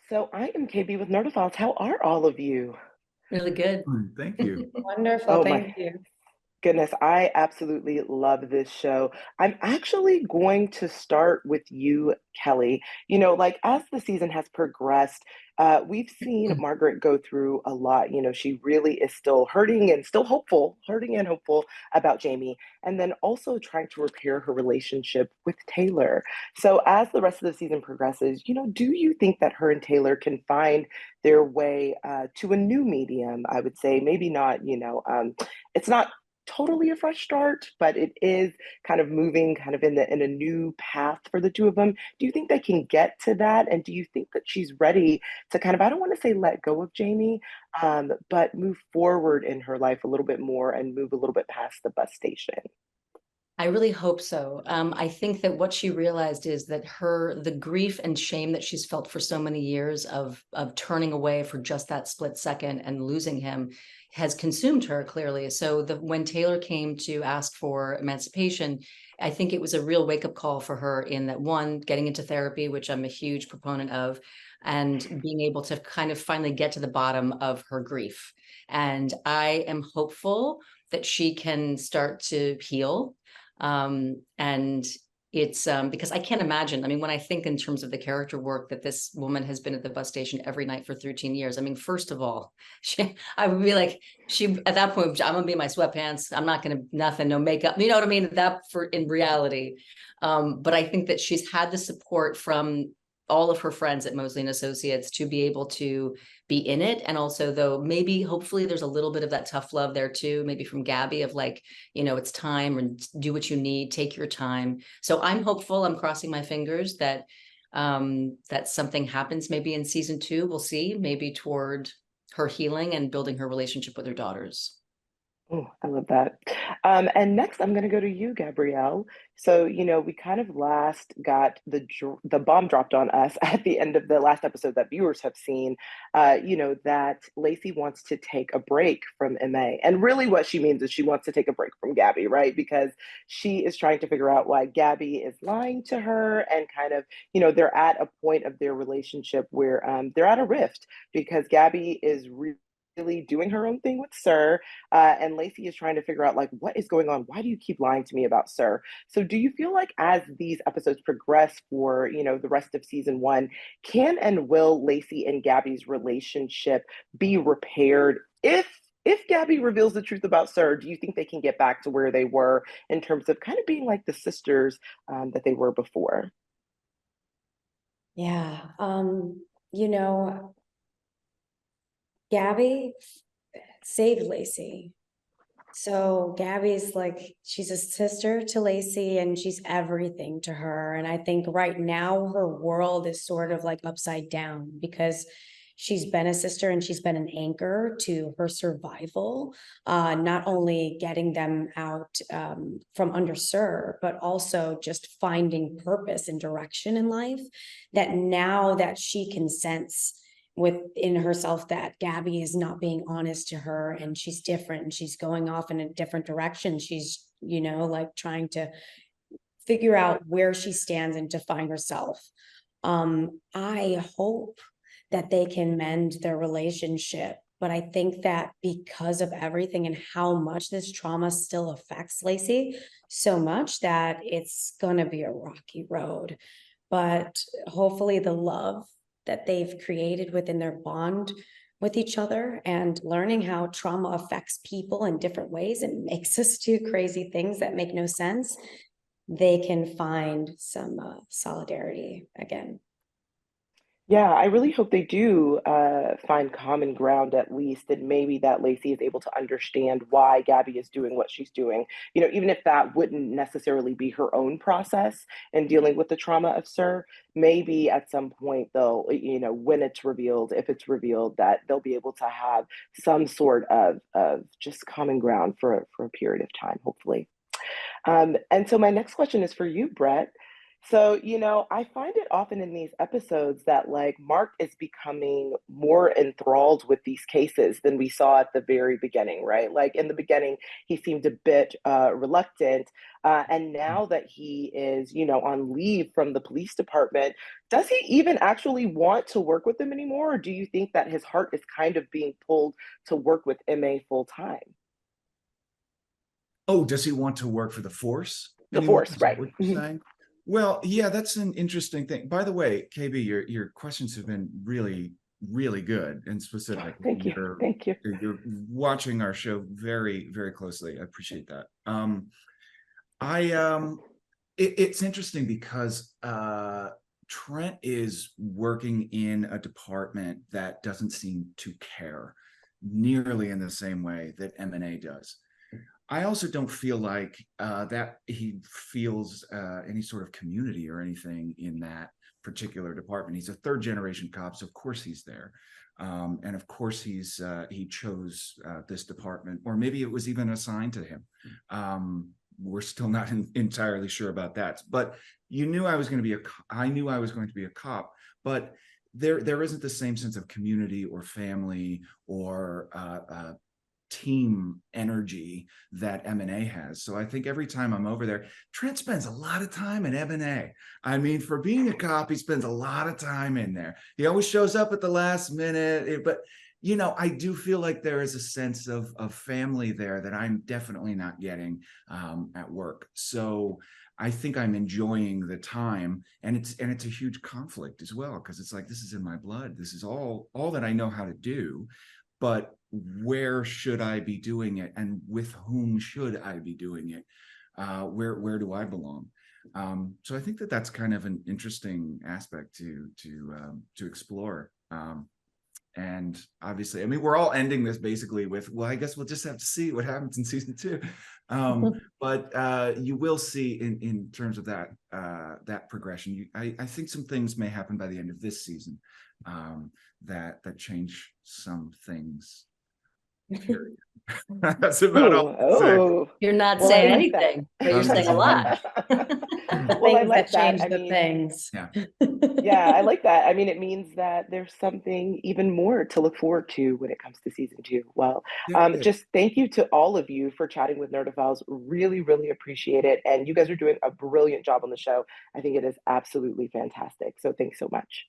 So I am KB with Nerdophiles. How are all of you? Really good. Thank you. Wonderful, Oh thank my you. goodness, I absolutely love this show. I'm actually going to start with you, Kelly. Like as the season has progressed, we've seen Margaret go through a lot. She really is still hurting and still hopeful, hurting and hopeful about Jamie, and then also trying to repair her relationship with Taylor. So as the rest of the season progresses, do you think that her and Taylor can find their way to a new medium? I would say maybe not, it's not totally a fresh start, but it is kind of moving kind of in a new path for the two of them. Do you think they can get to that? And do you think that she's ready to kind of, I don't want to say let go of Jamie, but move forward in her life a little bit more and move a little bit past the bus station? I really hope so. I think that what she realized is that the grief and shame that she's felt for so many years of turning away for just that split second and losing him has consumed her clearly. So when Taylor came to ask for emancipation, I think it was a real wake up call for her in that one, getting into therapy, which I'm a huge proponent of, and being able to kind of finally get to the bottom of her grief. And I am hopeful that she can start to heal, and it's because I can't imagine. I mean, when I think in terms of the character work that this woman has been at the bus station every night for 13 years, I mean, first of all, I would be like, she at that point, I'm gonna be in my sweatpants. I'm not gonna nothing, no makeup. You know what I mean? That for in reality. But I think that she's had the support from all of her friends at Mosley and Associates to be able to be in it. And also, though, maybe hopefully there's a little bit of that tough love there too, maybe from Gabby of like, it's time and do what you need, take your time. So I'm hopeful, I'm crossing my fingers that something happens maybe in season 2. We'll see, maybe toward her healing and building her relationship with her daughters. Oh, I love that. And next, I'm going to go to you, Gabrielle. So, we kind of last got the bomb dropped on us at the end of the last episode that viewers have seen. That Lacy wants to take a break from MA, and really, what she means is she wants to take a break from Gabby, right? Because she is trying to figure out why Gabby is lying to her, and kind of, they're at a point of their relationship where they're at a rift because Gabby is really doing her own thing with Sir, and Lacy is trying to figure out like what is going on. Why do you keep lying to me about Sir? So do you feel like as these episodes progress for the rest of season 1, can and will Lacy and Gabby's relationship be repaired if Gabby reveals the truth about Sir? Do you think they can get back to where they were in terms of kind of being like the sisters that they were before? Yeah, you know, Gabby saved Lacy. So Gabby's like, she's a sister to Lacy and she's everything to her. And I think right now her world is sort of like upside down because she's been a sister and she's been an anchor to her survival, not only getting them out from under Sir, but also just finding purpose and direction in life, that now that she can sense within herself that Gabby is not being honest to her and she's different and she's going off in a different direction. She's, like trying to figure out where she stands and define herself. I hope that they can mend their relationship. But I think that because of everything and how much this trauma still affects Lacy so much, that it's going to be a rocky road. But hopefully the love that they've created within their bond with each other and learning how trauma affects people in different ways and makes us do crazy things that make no sense, they can find some solidarity again. Yeah, I really hope they do find common ground at least, and maybe that Lacey is able to understand why Gabby is doing what she's doing. Even if that wouldn't necessarily be her own process in dealing with the trauma of Sir, maybe at some point they'll, when it's revealed, if it's revealed, that they'll be able to have some sort of just common ground for a period of time, hopefully. And so my next question is for you, Brett. So, I find it often in these episodes that like Mark is becoming more enthralled with these cases than we saw at the very beginning, right? Like in the beginning, he seemed a bit reluctant. And now that he is, on leave from the police department, does he even actually want to work with them anymore? Or do you think that his heart is kind of being pulled to work with MA full time? Oh, does he want to work for the force The anymore? force, Is that right? what you're saying? Well, yeah, that's an interesting thing. By the way, KB, your questions have been really, really good and specific. Thank you. Thank you. You're watching our show very, very closely. I appreciate that. It's interesting because Trent is working in a department that doesn't seem to care nearly in the same way that M&A does. I also don't feel like that he feels any sort of community or anything in that particular department. He's a third generation cop, so of course he's there. And of course he chose this department, or maybe it was even assigned to him. We're still not entirely sure about that. But you knew I was going to be I knew I was going to be a cop, but there isn't the same sense of community or family or team energy that M&A has. So I think every time I'm over there, Trent spends a lot of time in M&A. I mean, for being a cop, he spends a lot of time in there. He always shows up at the last minute, but I do feel like there is a sense of family there that I'm definitely not getting at work. So I think I'm enjoying the time, and it's a huge conflict as well, because it's like, this is in my blood. This is all that I know how to do, but where should I be doing it, and with whom should I be doing it? Where do I belong? So I think that's kind of an interesting aspect to explore. And obviously, I mean, we're all ending this basically with, well, I guess we'll just have to see what happens in season 2. But you will see in terms of that progression. I think some things may happen by the end of this season that change some things. Period. That's about all I'm saying. You're not Well, saying I like that. anything, but you're saying a lot. Well, I Things like that that. change I the mean, things. Yeah. yeah, I like that. I mean, it means that there's something even more to look forward to when it comes to season 2. Well, Yeah. just thank you to all of you for chatting with Nerdophiles. Really, really appreciate it. And you guys are doing a brilliant job on the show. I think it is absolutely fantastic. So thanks so much.